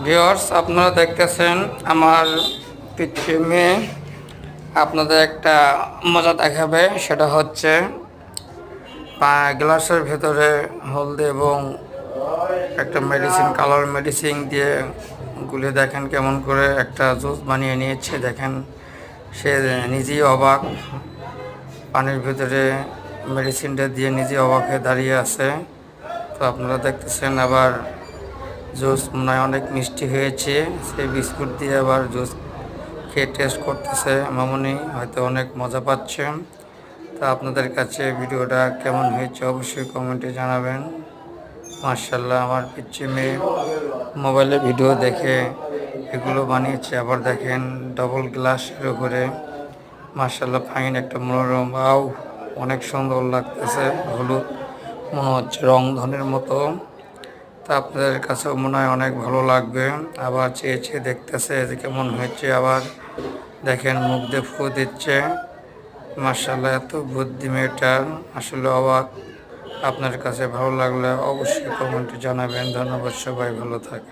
Viewers, আপনারা দেখতেছেন আমার পিচ্চি মেয়ে আপনাদের একটা মজা দেখাবে। সেটা হচ্ছে গ্লাসের ভেতরে হলদি এবং একটা মেডিসিন, কালার মেডিসিন দিয়ে গুলে দেখেন কেমন করে একটা জুস বানিয়ে নিয়েছে। দেখেন সে নিজেই অবাক, পানির ভিতরে মেডিসিনটা দিয়ে নিজেই অবাক হয়ে দাঁড়িয়ে আছে। তো আপনারা দেখতেছেন আবার জুস মনে হয় অনেক মিষ্টি হয়েছে, সেই বিস্কুট দিয়ে আবার জুস খেয়ে টেস্ট করতেছে। মামনি হয়তো অনেক মজা পাচ্ছে। তা আপনাদের কাছে ভিডিওটা কেমন হয়েছে অবশ্যই কমেন্টে জানাবেন। মার্শাল্লাহ, আমার পিচ্চি মেয়ে মোবাইলে ভিডিও দেখে এগুলো বানিয়েছে। আবার দেখেন ডবল গ্লাসের উপরে, মার্শাল্লাহ ফাইন একটা মনোরম, অনেক সুন্দর লাগতেছে। হলুদ মনে হচ্ছে রংধনের মতো। তা আপনাদের কাছেও মনে হয় অনেক ভালো লাগবে। আবার চেয়ে চেয়ে দেখতেছে যে কেমন হয়েছে। আবার দেখেন মুখ দিয়ে ফু দিচ্ছে। মার্শাল্লাহ, এত বুদ্ধি মেয়েটার, আসলে অবাক। আপনার কাছে ভালো লাগলে অবশ্যই কমেন্টে জানাবেন। ধন্যবাদ, সবাই ভালো থাকে।